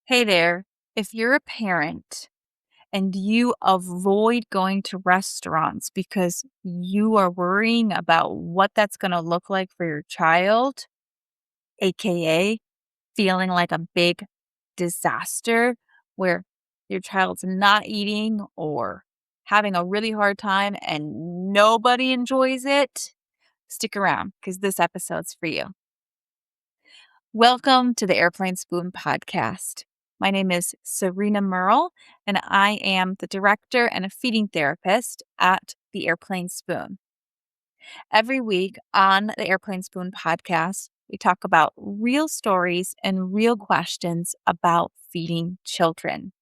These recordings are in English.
Hey there. If you're a parent and you avoid going to restaurants because you are worrying about what that's going to look like for your child, AKA feeling like a big disaster where your child's not eating or having a really hard time and nobody enjoys it, stick around because this episode's for you. Welcome to the Airplane Spoon podcast. My name is Sarina Murrell, and I am the director and a feeding therapist at the Airplane Spoon. Every week on the Airplane Spoon podcast, we talk about real stories and real questions about feeding children.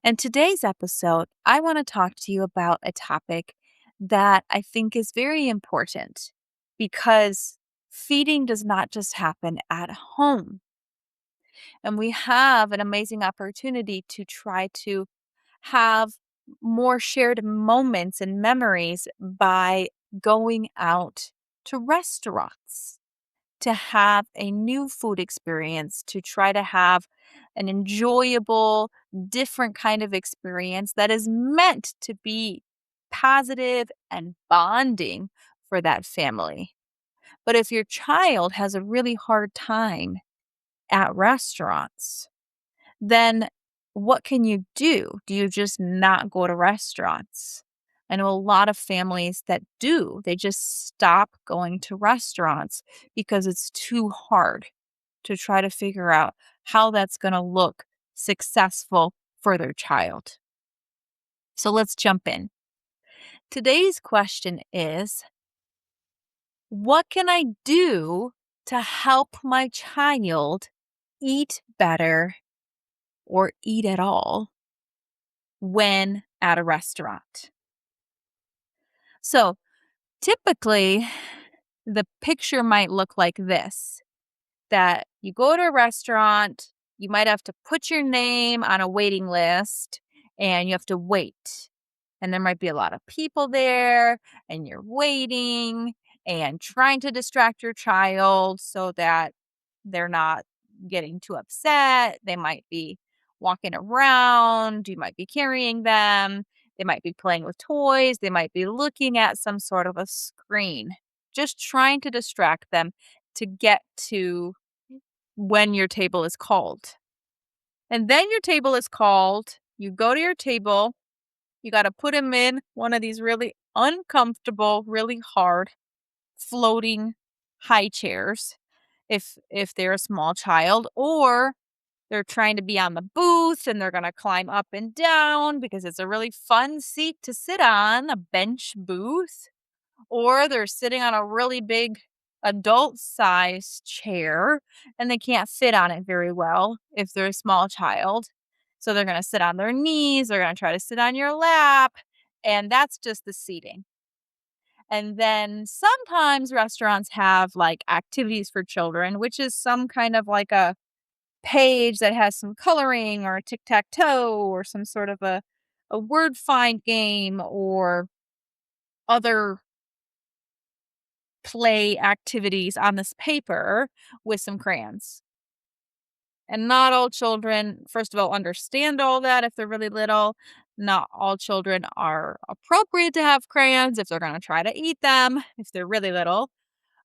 And today's episode, I want to talk to you about a topic that I think is very important because feeding does not just happen at home. And we have an amazing opportunity to try to have more shared moments and memories by going out to restaurants, to have a new food experience, to try to have an enjoyable, different kind of experience that is meant to be positive and bonding for that family. But if your child has a really hard time at restaurants, then what can you do? Do you just not go to restaurants? I know a lot of families that do. They just stop going to restaurants because it's too hard to try to figure out how that's going to look successful for their child. So let's jump in. Today's question is, what can I do to help my child eat better or eat at all when at a restaurant? So typically, the picture might look like this, that you go to a restaurant, you might have to put your name on a waiting list and you have to wait. And there might be a lot of people there and you're waiting and trying to distract your child so that they're not getting too upset. They might be walking around, you might be carrying them, they might be playing with toys, they might be looking at some sort of a screen, just trying to distract them to get to when your table is called. And then your table is called, you go to your table, you got to put them in one of these really uncomfortable, really hard floating high chairs if they're a small child, or they're trying to be on the booth and they're going to climb up and down because it's a really fun seat to sit on, a bench booth, or they're sitting on a really big adult size chair and they can't fit on it very well if they're a small child. So they're going to sit on their knees, they're going to try to sit on your lap, and that's just the seating. And then sometimes restaurants have like activities for children, which is some kind of like a page that has some coloring or a tic-tac-toe or some sort of a word find game or other play activities on this paper with some crayons. And not all children, first of all, understand all that if they're really little. Not all children are appropriate to have crayons if they're going to try to eat them if they're really little.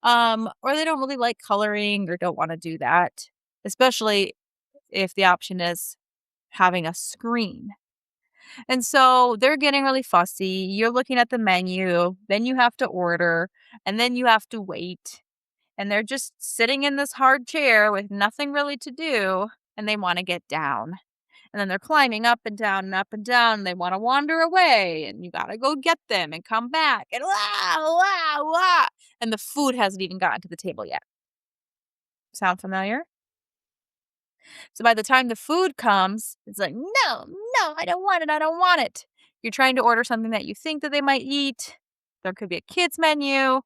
Or they don't really like coloring or don't want to do that, especially if the option is having a screen. And so they're getting really fussy. You're looking at the menu, then you have to order, and then you have to wait. And they're just sitting in this hard chair with nothing really to do, and they want to get down. And then they're climbing up and down and up and down. And they want to wander away, and you got to go get them and come back. And wow, wow, wow. And the food hasn't even gotten to the table yet. Sound familiar? So by the time the food comes, it's like, no, no, I don't want it. I don't want it. You're trying to order something that you think that they might eat. There could be a kids menu.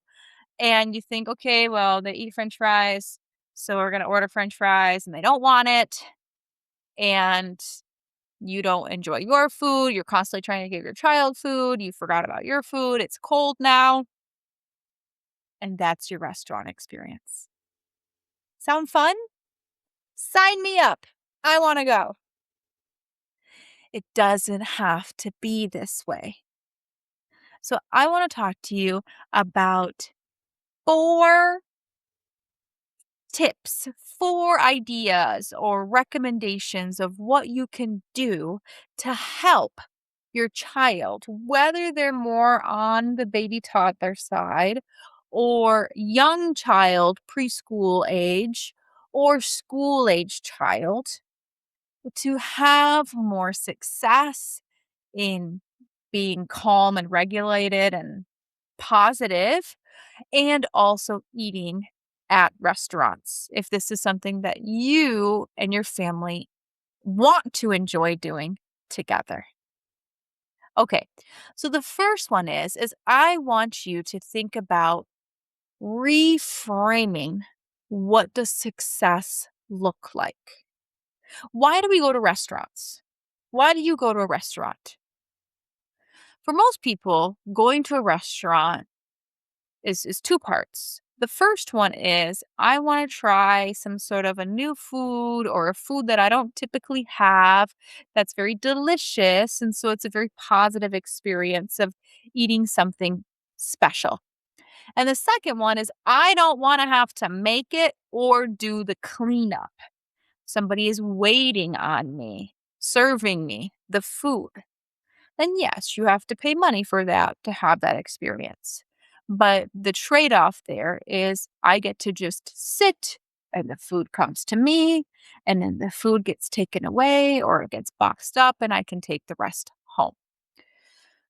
And you think, okay, well, they eat French fries. So we're going to order French fries and they don't want it. And you don't enjoy your food. You're constantly trying to give your child food. You forgot about your food. It's cold now. And that's your restaurant experience. Sound fun? Sign me up. I want to go. It doesn't have to be this way. So I want to talk to you about 4 tips, 4 ideas or recommendations of what you can do to help your child, whether they're more on the baby toddler side or young child, preschool age, or school age child, to have more success in being calm and regulated and positive, and also eating at restaurants, if this is something that you and your family want to enjoy doing together. Okay. So the first one is I want you to think about reframing, what does success look like? Why do we go to restaurants? Why do you go to a restaurant? For most people, going to a restaurant is 2 parts. The first one is I want to try some sort of a new food or a food that I don't typically have that's very delicious. And so it's a very positive experience of eating something special. And the second one is I don't want to have to make it or do the cleanup. Somebody is waiting on me, serving me the food. Then yes, you have to pay money for that to have that experience. But the trade off there is I get to just sit and the food comes to me, and then the food gets taken away or it gets boxed up and I can take the rest home.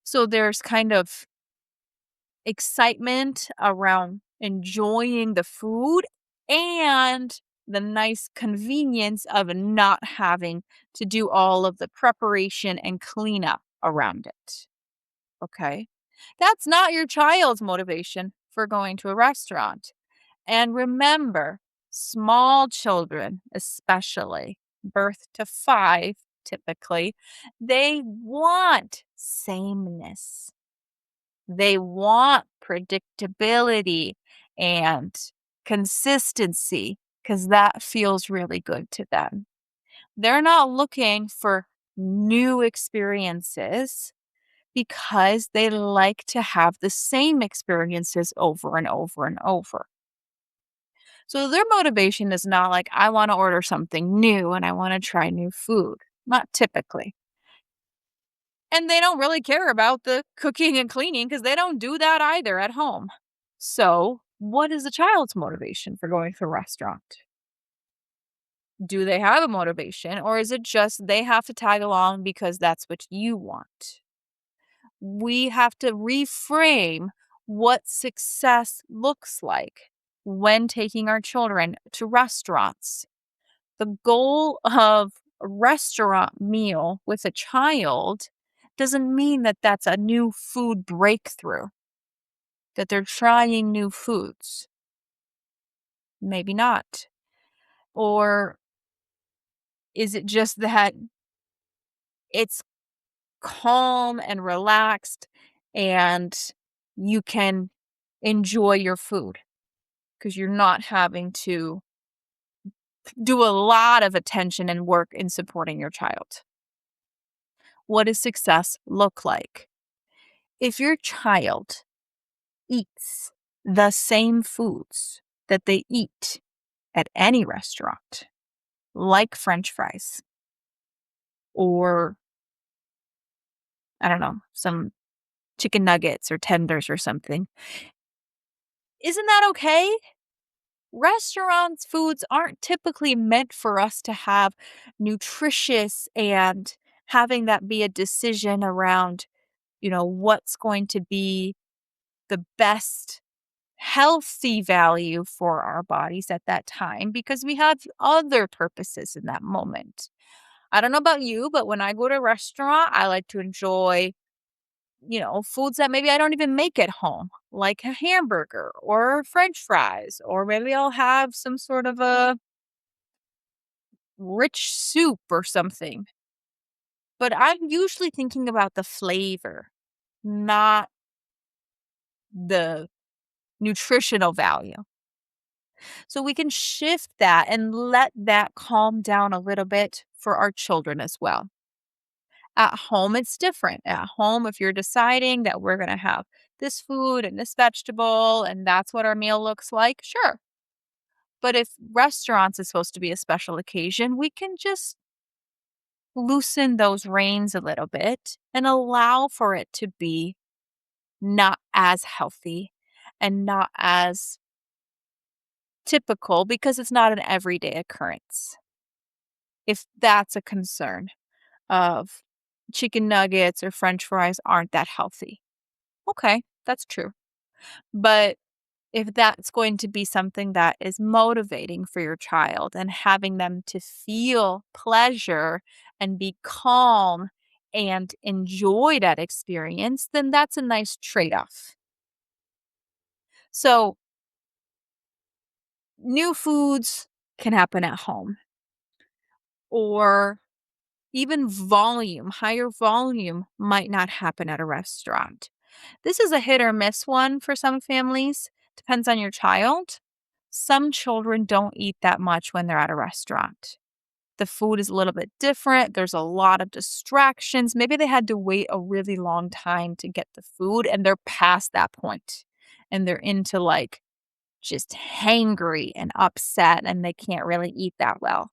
So there's kind of excitement around enjoying the food and the nice convenience of not having to do all of the preparation and cleanup around it. Okay. That's not your child's motivation for going to a restaurant. And remember, small children, especially birth to 5, typically, they want sameness. They want predictability and consistency because that feels really good to them. They're not looking for new experiences because they like to have the same experiences over and over and over. So their motivation is not like, I want to order something new and I want to try new food. Not typically. And they don't really care about the cooking and cleaning because they don't do that either at home. So, what is a child's motivation for going to a restaurant? Do they have a motivation or is it just they have to tag along because that's what you want? We have to reframe what success looks like when taking our children to restaurants. The goal of a restaurant meal with a child doesn't mean that that's a new food breakthrough, that they're trying new foods. Maybe not. Or is it just that it's calm and relaxed and you can enjoy your food because you're not having to do a lot of attention and work in supporting your child? What does success look like? If your child eats the same foods that they eat at any restaurant, like French fries or, I don't know, some chicken nuggets or tenders or something, isn't that okay? Restaurants' foods aren't typically meant for us to have nutritious and having that be a decision around, what's going to be the best healthy value for our bodies at that time because we have other purposes in that moment. I don't know about you, but when I go to a restaurant, I like to enjoy, foods that maybe I don't even make at home, like a hamburger or French fries, or maybe I'll have some sort of a rich soup or something. But I'm usually thinking about the flavor, not the nutritional value. So we can shift that and let that calm down a little bit for our children as well. At home, it's different. At home, if you're deciding that we're going to have this food and this vegetable and that's what our meal looks like, sure. But if restaurants is supposed to be a special occasion, we can just loosen those reins a little bit and allow for it to be not as healthy and not as typical because it's not an everyday occurrence. If that's a concern of chicken nuggets or french fries aren't that healthy. Okay, that's true. But if that's going to be something that is motivating for your child and having them to feel pleasure and be calm and enjoy that experience, then that's a nice trade off. So, new foods can happen at home, or even higher volume might not happen at a restaurant. This is a hit or miss one for some families, depends on your child. Some children don't eat that much when they're at a restaurant. The food is a little bit different. There's a lot of distractions. Maybe they had to wait a really long time to get the food and they're past that point and they're into like just hangry and upset and they can't really eat that well.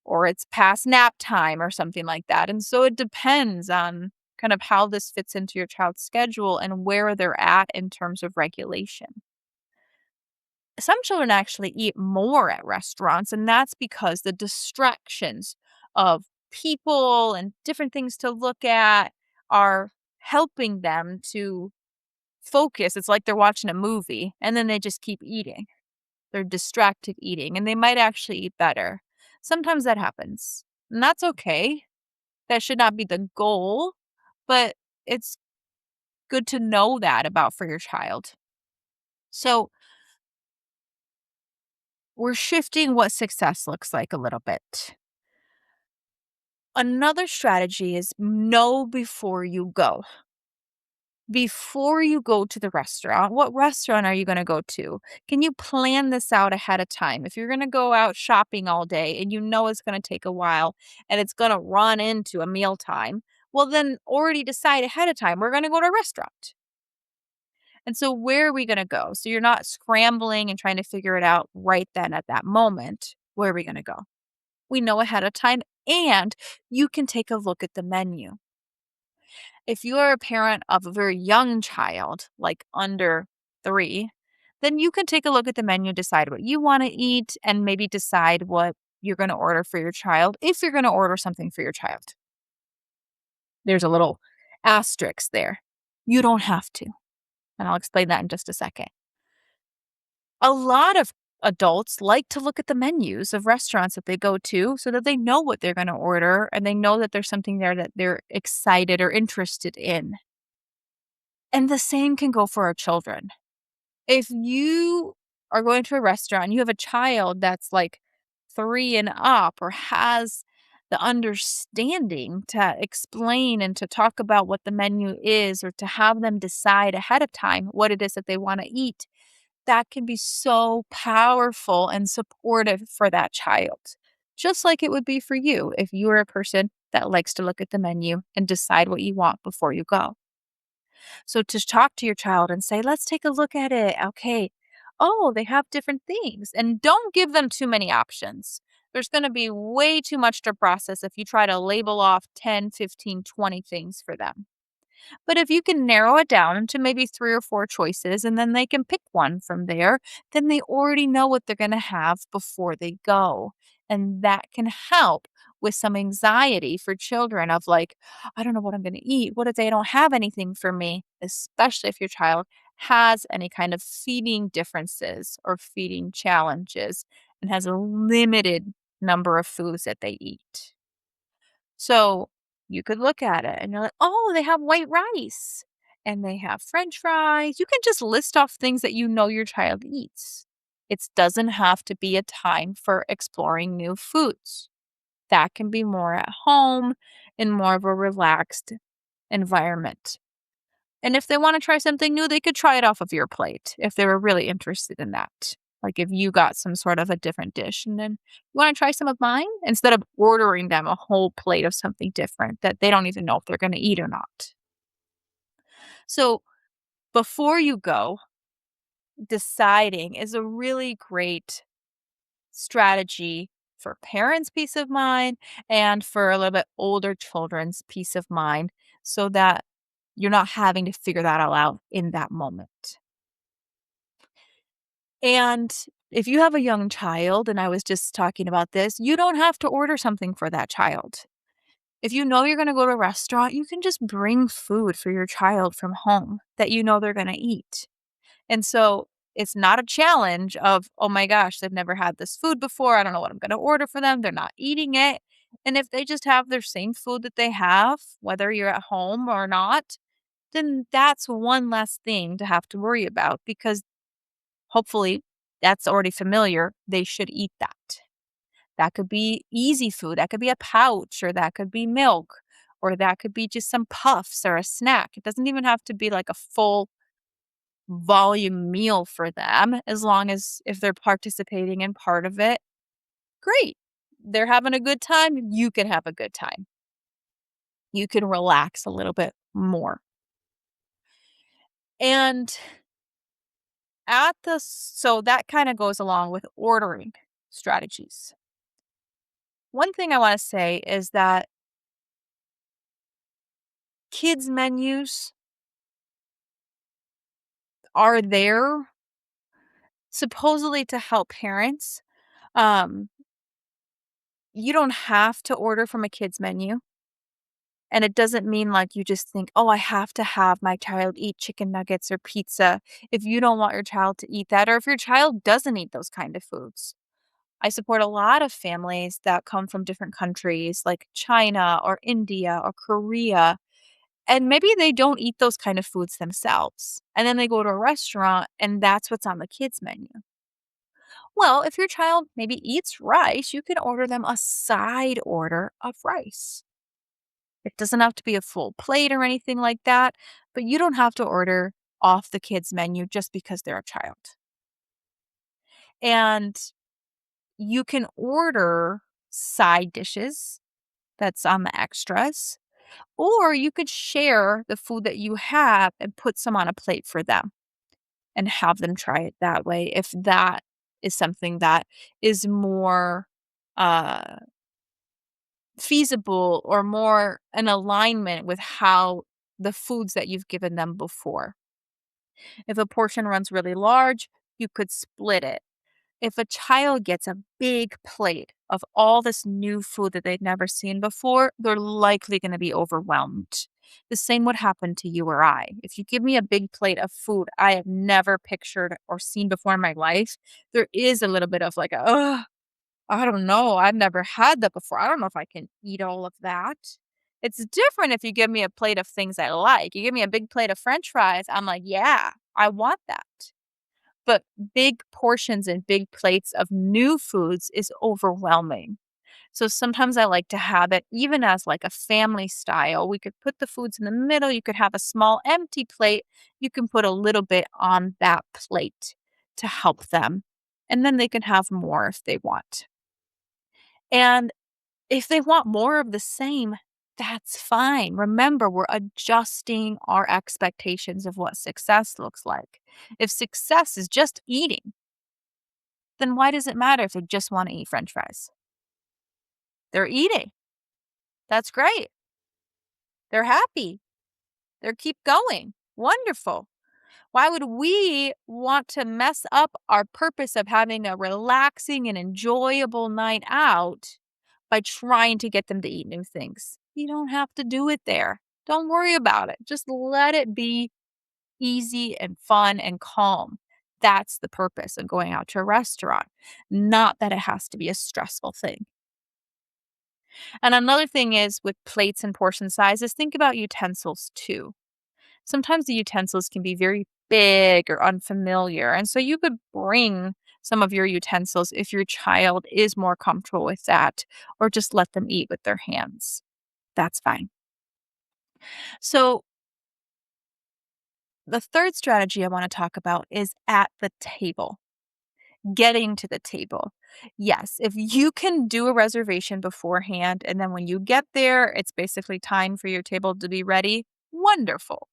Or it's past nap time or something like that. And so it depends on kind of how this fits into your child's schedule and where they're at in terms of regulation. Some children actually eat more at restaurants, and that's because the distractions of people and different things to look at are helping them to focus. It's like they're watching a movie and then they just keep eating. They're distracted eating and they might actually eat better. Sometimes that happens, and that's okay. That should not be the goal, but it's good to know that about for your child. So, we're shifting what success looks like a little bit. Another strategy is know before you go. Before you go to the restaurant, what restaurant are you going to go to? Can you plan this out ahead of time? If you're going to go out shopping all day and you know it's going to take a while and it's going to run into a mealtime, well, then already decide ahead of time, we're going to go to a restaurant. And so, where are we going to go? So, you're not scrambling and trying to figure it out right then at that moment. Where are we going to go? We know ahead of time, and you can take a look at the menu. If you are a parent of a very young child, like under 3, then you can take a look at the menu, decide what you want to eat, and maybe decide what you're going to order for your child if you're going to order something for your child. There's a little asterisk there. You don't have to. And I'll explain that in just a second. A lot of adults like to look at the menus of restaurants that they go to so that they know what they're going to order and they know that there's something there that they're excited or interested in. And the same can go for our children. If you are going to a restaurant and you have a child that's like 3 and up or has the understanding to explain and to talk about what the menu is or to have them decide ahead of time what it is that they want to eat, that can be so powerful and supportive for that child. Just like it would be for you if you were a person that likes to look at the menu and decide what you want before you go. So to talk to your child and say, let's take a look at it. Okay. Oh, they have different things. And don't give them too many options. There's going to be way too much to process if you try to label off 10, 15, 20 things for them. But if you can narrow it down to maybe 3 or 4 choices and then they can pick one from there, then they already know what they're going to have before they go. And that can help with some anxiety for children of like, I don't know what I'm going to eat. What if they don't have anything for me? Especially if your child has any kind of feeding differences or feeding challenges and has a limited number of foods that they eat. So you could look at it and you're like, oh, they have white rice and they have french fries. You can just list off things that you know your child eats. It doesn't have to be a time for exploring new foods. That can be more at home in more of a relaxed environment. And if they want to try something new, they could try it off of your plate if they were really interested in that. Like if you got some sort of a different dish and then you want to try some of mine instead of ordering them a whole plate of something different that they don't even know if they're going to eat or not. So before you go, deciding is a really great strategy for parents' peace of mind and for a little bit older children's peace of mind so that you're not having to figure that all out in that moment. And if you have a young child, and I was just talking about this, you don't have to order something for that child. If you know you're going to go to a restaurant, you can just bring food for your child from home that you know they're going to eat. And so it's not a challenge of, oh my gosh, they've never had this food before. I don't know what I'm going to order for them. They're not eating it. And if they just have their same food that they have, whether you're at home or not, then that's one less thing to have to worry about because hopefully that's already familiar. They should eat that. That could be easy food. That could be a pouch, or that could be milk, or that could be just some puffs or a snack. It doesn't even have to be like a full volume meal for them, as long as if they're participating in part of it, great. They're having a good time, you can have a good time. You can relax a little bit more. And so that kind of goes along with ordering strategies. One thing I want to say is that kids' menus are there supposedly to help parents. Um, you don't have to order from a kid's menu. And it doesn't mean like you just think, oh, I have to have my child eat chicken nuggets or pizza if you don't want your child to eat that, or if your child doesn't eat those kind of foods. I support a lot of families that come from different countries like China or India or Korea, and maybe they don't eat those kind of foods themselves. And then they go to a restaurant and that's what's on the kids' menu. Well, if your child maybe eats rice, you can order them a side order of rice. It doesn't have to be a full plate or anything like that, but you don't have to order off the kids' menu just because they're a child. And you can order side dishes that's on the extras, or you could share the food that you have and put some on a plate for them and have them try it that way if that is something that is more uh feasible or more in alignment with how the foods that you've given them before. If a portion runs really large, you could split it. If a child gets a big plate of all this new food that they've never seen before, they're likely going to be overwhelmed. The same would happen to you or I. If you give me a big plate of food I have never pictured or seen before in my life, there is a little bit of like, oh, I don't know. I've never had that before. I don't know if I can eat all of that. It's different if you give me a plate of things I like. You give me a big plate of french fries, I'm like, "Yeah, I want that." But big portions and big plates of new foods is overwhelming. So sometimes I like to have it even as like a family style. We could put the foods in the middle. You could have a small empty plate. You can put a little bit on that plate to help them. And then they can have more if they want. And if they want more of the same, that's fine. Remember, we're adjusting our expectations of what success looks like. If success is just eating, then why does it matter if they just want to eat french fries? They're eating. That's great. They're happy. They're keep going. Wonderful. Why would we want to mess up our purpose of having a relaxing and enjoyable night out by trying to get them to eat new things? You don't have to do it there. Don't worry about it. Just let it be easy and fun and calm. That's the purpose of going out to a restaurant, not that it has to be a stressful thing. And another thing is with plates and portion sizes, think about utensils too. Sometimes the utensils can be very big or unfamiliar. And so you could bring some of your utensils if your child is more comfortable with that, or just let them eat with their hands. That's fine. So, the third strategy I want to talk about is at the table. getting to the table. Yes, if you can do a reservation beforehand and then when you get there, it's basically time for your table to be ready, wonderful.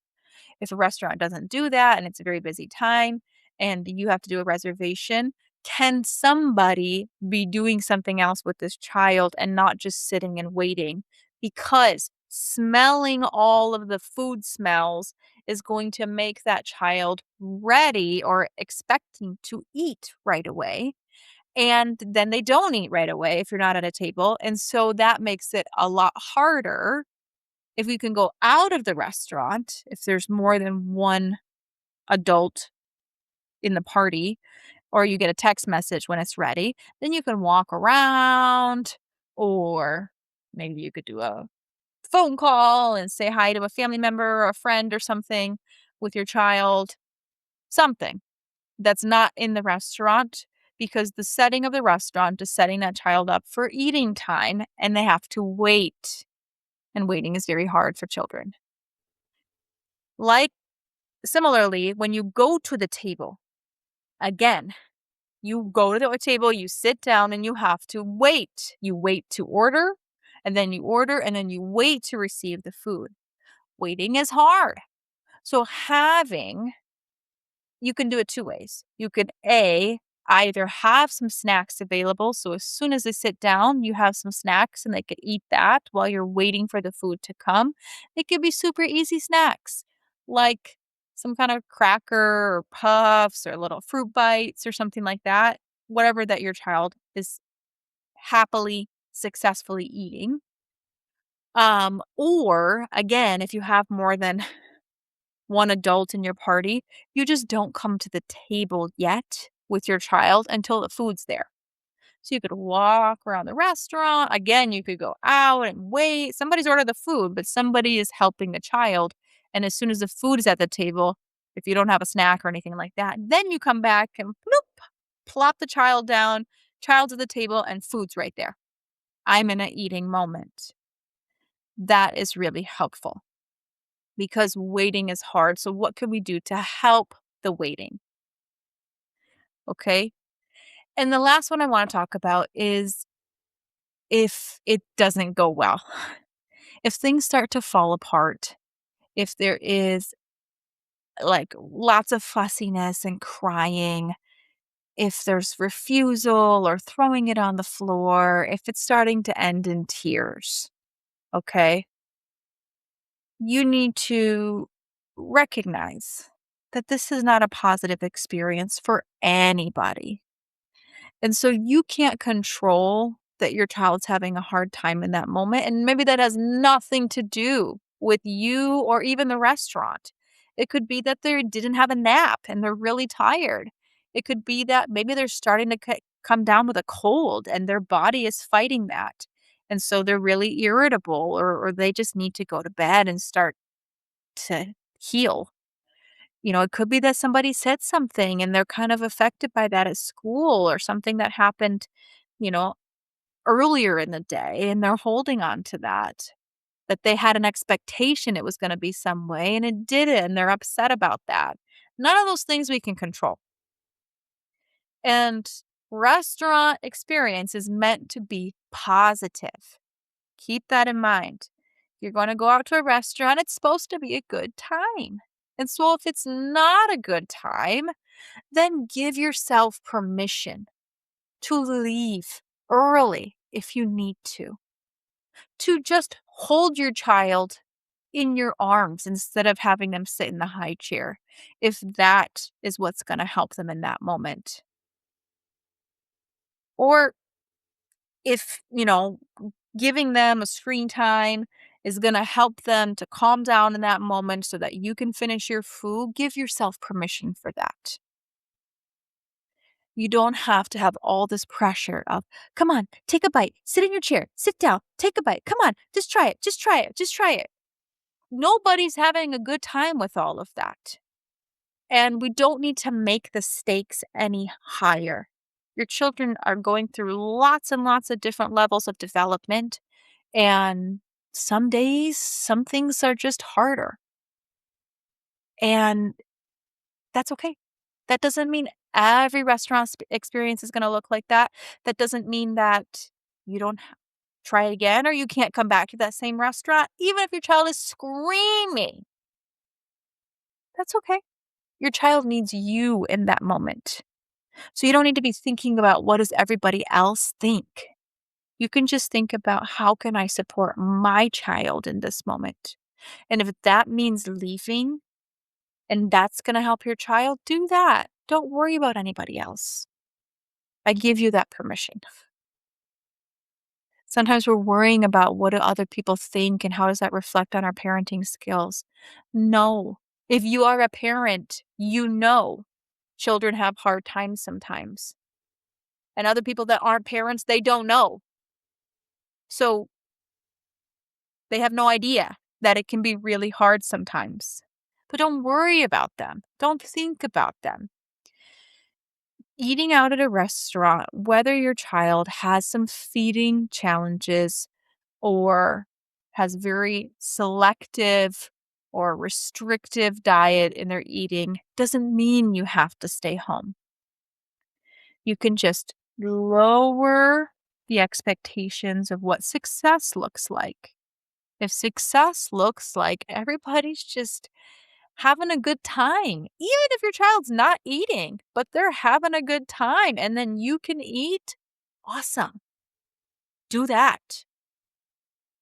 If a restaurant doesn't do that and it's a very busy time and you have to do a reservation, can somebody be doing something else with this child and not just sitting and waiting? Because smelling all of the food smells is going to make that child ready or expecting to eat right away. And then they don't eat right away if you're not at a table. And so that makes it a lot harder if you can go out of the restaurant, if there's more than one adult in the party, or you get a text message when it's ready, then you can walk around, or maybe you could do a phone call and say hi to a family member or a friend or something with your child, something that's not in the restaurant because the setting of the restaurant is setting that child up for eating time and they have to wait. And waiting is very hard for children. Like similarly, when you go to the table, again, you go to the table, you sit down, and you have to wait. You wait to order, and then you wait to receive the food. Waiting is hard. So you can do it 2 ways. You could either have some snacks available, so as soon as they sit down, you have some snacks and they could eat that while you're waiting for the food to come. It could be super easy snacks, like some kind of cracker or puffs or little fruit bites or something like that, whatever that your child is happily, successfully eating. Or again, if you have more than one adult in your party, you just don't come to the table yet with your child until the food's there. So you could walk around the restaurant. Again, you could go out and wait. Somebody's ordered the food, but somebody is helping the child. And as soon as the food is at the table, if you don't have a snack or anything like that, then you come back and bloop, plop the child down, child's at the table, and food's right there. I'm in an eating moment. That is really helpful because waiting is hard. So, what can we do to help the waiting? Okay. And the last one I want to talk about is if it doesn't go well, if things start to fall apart, if there is like lots of fussiness and crying, if there's refusal or throwing it on the floor, if it's starting to end in tears, okay, you need to recognize that this is not a positive experience for anybody. And so you can't control that your child's having a hard time in that moment, and maybe that has nothing to do with you or even the restaurant. It could be that they didn't have a nap and they're really tired. It could be that maybe they're starting to come down with a cold and their body is fighting that. And so they're really irritable or they just need to go to bed and start to heal. It could be that somebody said something and they're kind of affected by that at school or something that happened, you know, earlier in the day and they're holding on to that. That they had an expectation it was going to be some way and it didn't and they're upset about that. None of those things we can control. And restaurant experience is meant to be positive. Keep that in mind. You're going to go out to a restaurant, it's supposed to be a good time. And so if it's not a good time, then give yourself permission to leave early if you need to just hold your child in your arms instead of having them sit in the high chair, if that is what's going to help them in that moment. Or if, giving them a screen time is going to help them to calm down in that moment so that you can finish your food, give yourself permission for that. You don't have to have all this pressure of, come on, take a bite, sit in your chair, sit down, take a bite, come on, just try it, just try it, just try it. Nobody's having a good time with all of that. And we don't need to make the stakes any higher. Your children are going through lots and lots of different levels of development. And some days, some things are just harder. And that's okay. That doesn't mean Every restaurant experience is going to look like that. That doesn't mean that you don't try it again or you can't come back to that same restaurant, even if your child is screaming. That's okay. Your child needs you in that moment. So you don't need to be thinking about what does everybody else think. You can just think about how can I support my child in this moment? And if that means leaving and that's going to help your child, do that. Don't worry about anybody else. I give you that permission. Sometimes we're worrying about what do other people think and how does that reflect on our parenting skills. No. If you are a parent, you know children have hard times sometimes. And other people that aren't parents, they don't know. So they have no idea that it can be really hard sometimes. But don't worry about them. Don't think about them. Eating out at a restaurant, whether your child has some feeding challenges or has very selective or restrictive diet in their eating, doesn't mean you have to stay home. You can just lower the expectations of what success looks like. If success looks like everybody's just having a good time, even if your child's not eating, but they're having a good time and then you can eat, awesome. Do that.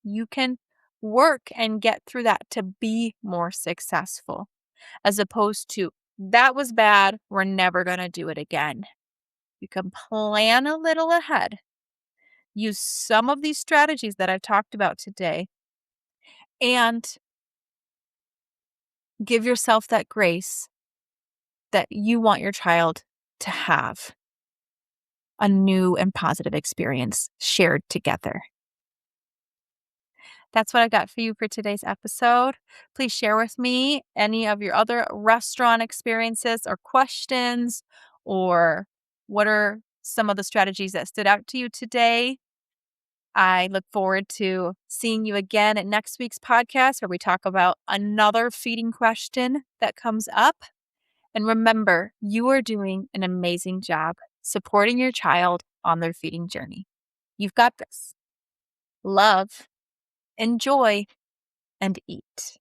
You can work and get through that to be more successful, as opposed to that was bad. We're never going to do it again. You can plan a little ahead. Use some of these strategies that I've talked about today and give yourself that grace that you want your child to have a new and positive experience shared together. That's what I got for you for today's episode. Please share with me any of your other restaurant experiences or questions, or what are some of the strategies that stood out to you today. I look forward to seeing you again at next week's podcast where we talk about another feeding question that comes up. And remember, you are doing an amazing job supporting your child on their feeding journey. You've got this. Love, enjoy, and eat.